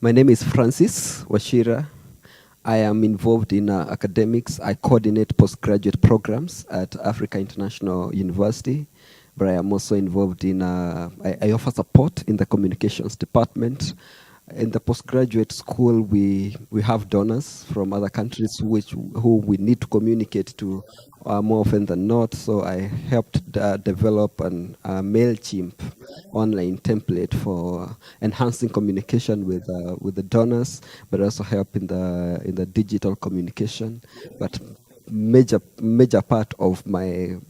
My name is Francis Wachira. I am involved in academics. I coordinate postgraduate programs at Africa International University, but I am also involved in, I offer support in the communications department. In the postgraduate school, we have donors from other countries who we need to communicate to more often than not. So I helped develop an MailChimp online template for enhancing communication with the donors, but also help in the digital communication. But major part of my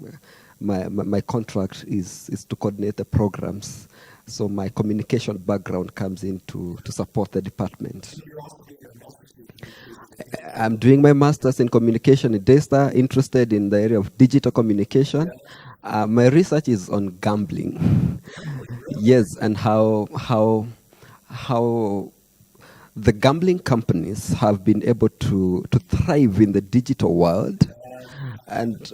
contract is to coordinate the programs. So my communication background comes in to support the department. I'm doing my master's in communication in DESTA, interested in the area of digital communication. My research is on gambling. Yes, and how the gambling companies have been able to thrive in the digital world. And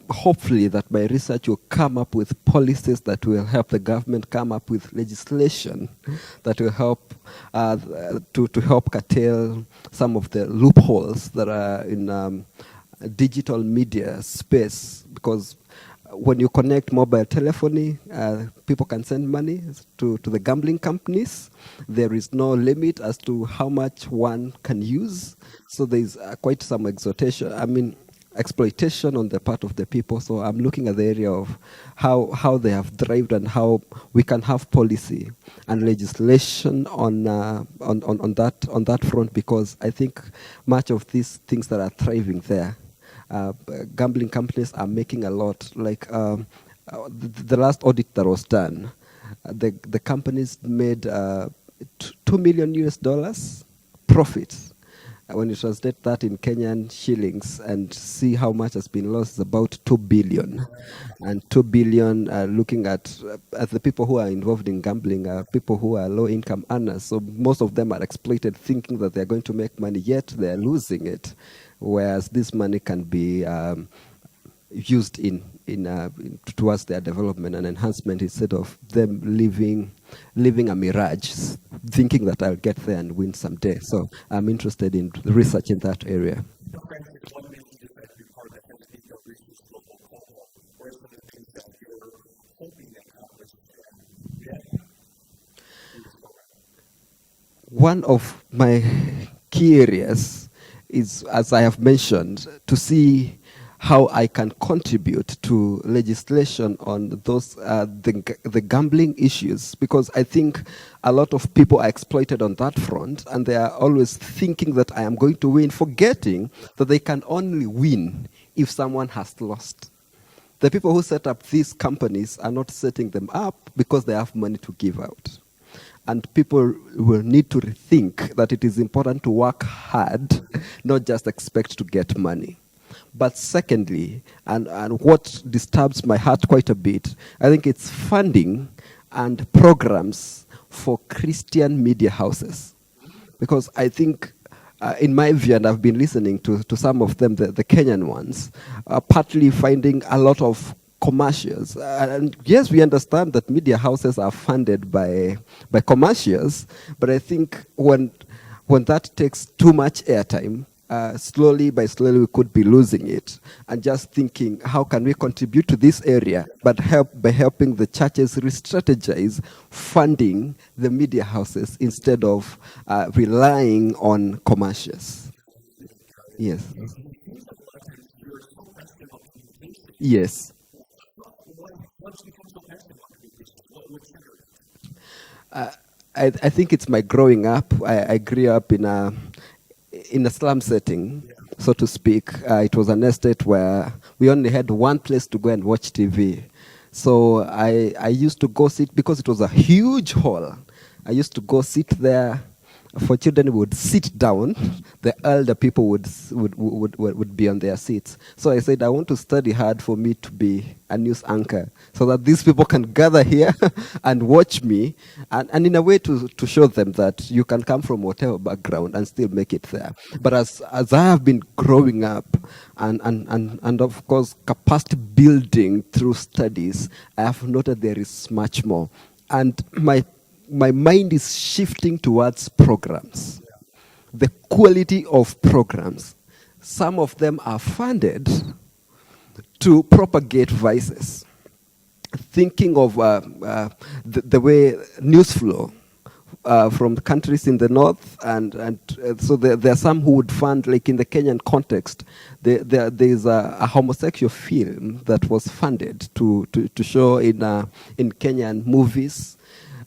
hopefully that my research will come up with policies that will help the government come up with legislation that will help to help curtail some of the loopholes that are in digital media space. Because when you connect mobile telephony, people can send money to the gambling companies. There is no limit as to how much one can use. So there's quite some exploitation on the part of the people. So I'm looking at the area of how they have thrived and how we can have policy and legislation on that front, because I think much of these things that are thriving there, gambling companies are making a lot. Like the last audit that was done, the companies made $2 million US profit. When you translate that in Kenyan shillings and see how much has been lost, it's about 2 billion. And 2 billion, looking at the people who are involved in gambling, are people who are low income earners. So most of them are exploited, thinking that they're going to make money, yet they're losing it. Whereas this money can be used towards their development and enhancement, instead of them living a mirage, thinking that I'll get there and win someday. So I'm interested in research in that area. One of my key areas is, as I have mentioned, to see how I can contribute to legislation on those the gambling issues, because I think a lot of people are exploited on that front, and they are always thinking that I am going to win, forgetting that they can only win if someone has lost. The people who set up these companies are not setting them up because they have money to give out. And people will need to rethink that it is important to work hard, not just expect to get money. But secondly, and what disturbs my heart quite a bit, I think it's funding and programs for Christian media houses. Because I think, in my view, and I've been listening to some of them, the Kenyan ones, partly finding a lot of commercials. And yes, we understand that media houses are funded by commercials, but I think when that takes too much airtime, slowly we could be losing it, and just thinking, how can we contribute to this area, but by helping the churches re-strategize funding the media houses instead of relying on commercials. Yes. Yes. I think it's my growing up. I grew up in a slum setting, so to speak. It was an estate where we only had one place to go and watch TV. So I used to go sit, because it was a huge hall. I used to go sit there. For children, would sit down. The elder people would be on their seats. So I said, I want to study hard for me to be a news anchor, so that these people can gather here and watch me, and in a way to show them that you can come from whatever background and still make it there. But as I have been growing up, and of course capacity building through studies, I have noted there is much more. And my mind is shifting towards programs, the quality of programs. Some of them are funded to propagate vices. Thinking of the way news flow from the countries in the north, and so there are some who would fund, like in the Kenyan context, there's a homosexual film that was funded to show in Kenyan movies,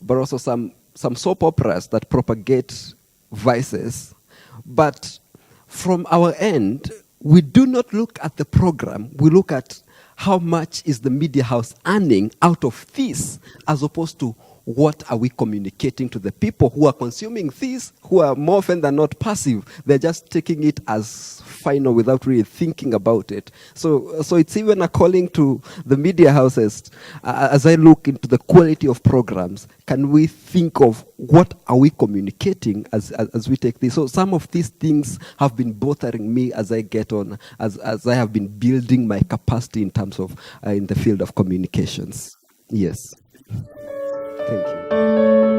but also some soap operas that propagate vices. But from our end, we do not look at the program, we look at how much is the media house earning out of this, as opposed to what are we communicating to the people who are consuming this, who are more often than not passive. They're just taking it as final without really thinking about it. So it's even a calling to the media houses. As I look into the quality of programs, can we think of what are we communicating as we take this? So some of these things have been bothering me as I get on, as I have been building my capacity in terms of in the field of communications. Yes. Thank you.